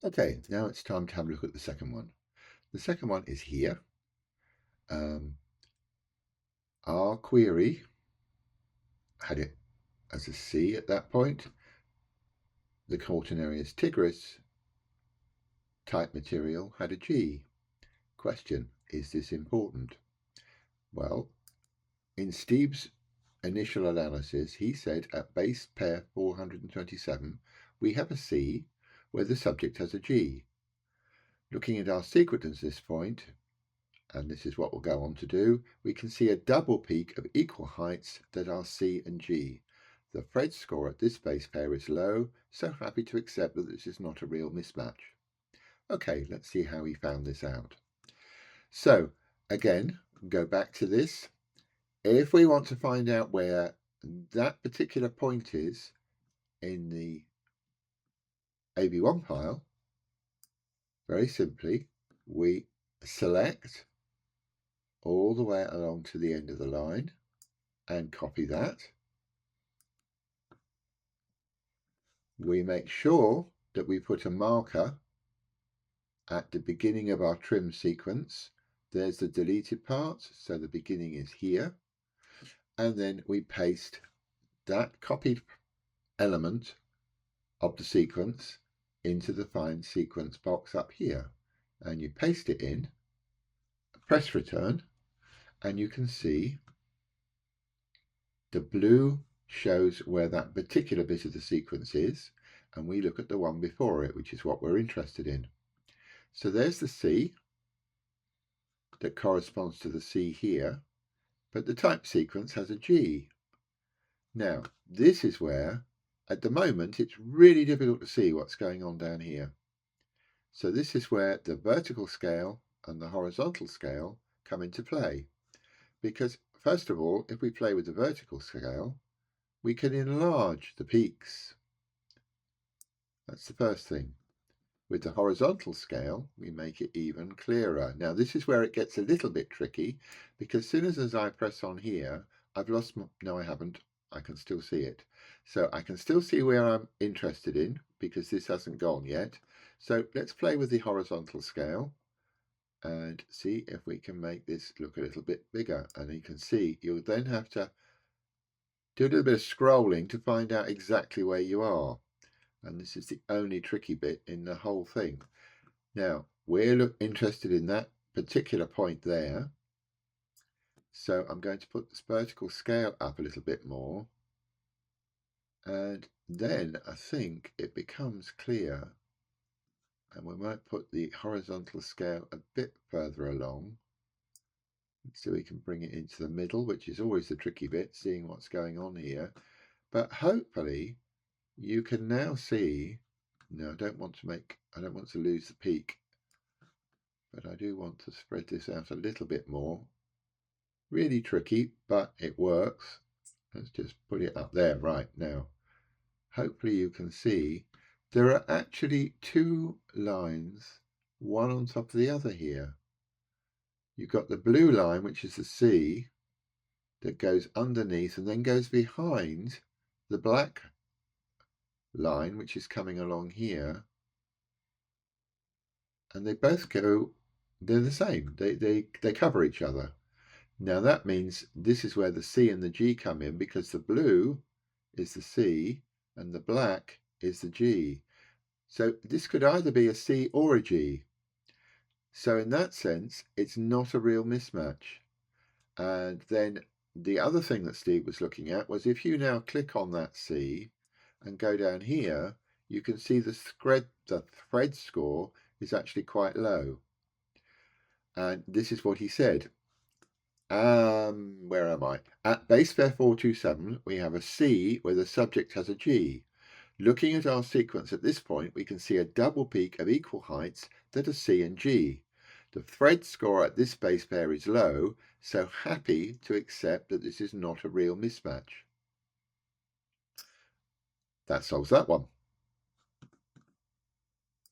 Okay, now it's time to have a look at the second one. The second one is here. Our query had it as a C at that point. The Cortinarius tigris type material had a G. Question, is this important? Well, in Steve's initial analysis, he said at base pair 427, we have a C where the subject has a G. Looking at our sequence at this point, and this is what we'll go on to do, we can see a double peak of equal heights that are C and G. The Fred score at this base pair is low, so happy to accept that this is not a real mismatch. Okay, let's see how he found this out. So, again, go back to this. If we want to find out where that particular point is in the AB1 file, very simply, we select all the way along to the end of the line and copy that. We make sure that we put a marker at the beginning of our trim sequence. There's the deleted part, so the beginning is here. And then we paste that copied element of the sequence into the find sequence box up here. And you paste it in, press return, and you can see the blue shows where that particular bit of the sequence is, and we look at the one before it, which is what we're interested in. So there's the C that corresponds to the C here, but the type sequence has a G. Now, this is where, at the moment, it's really difficult to see what's going on down here. So this is where the vertical scale and the horizontal scale come into play. Because, first of all, if we play with the vertical scale, we can enlarge the peaks. That's the first thing. With the horizontal scale, we make it even clearer. Now, this is where it gets a little bit tricky, because as soon as I press on here, I've lost no, I haven't. I can still see it. So I can still see where I'm interested in, because this hasn't gone yet. So let's play with the horizontal scale and see if we can make this look a little bit bigger. And you can see you'll then have to do a little bit of scrolling to find out exactly where you are. And this is the only tricky bit in the whole thing. Now, we're interested in that particular point there. So I'm going to put this vertical scale up a little bit more. And then I think it becomes clear. And we might put the horizontal scale a bit further along, so we can bring it into the middle, which is always the tricky bit, seeing what's going on here. But hopefully you can now see, no, I don't want to lose the peak, but I do want to spread this out a little bit more. Really tricky, but it works. Let's just put it up there right now. Hopefully you can see there are actually two lines, one on top of the other here. You've got the blue line, which is the C, that goes underneath and then goes behind the black line, which is coming along here. And they both go, they're the same. They cover each other. Now that means this is where the C and the G come in, because the blue is the C and the black is the G. So this could either be a C or a G. So in that sense, it's not a real mismatch. And then the other thing that Steve was looking at was if you now click on that C and go down here, you can see the thread score is actually quite low. And this is what he said. Where am I? At base pair 427, we have a C where the subject has a G. Looking at our sequence at this point, we can see a double peak of equal heights that are C and G. The thread score at this base pair is low, so happy to accept that this is not a real mismatch. That solves that one.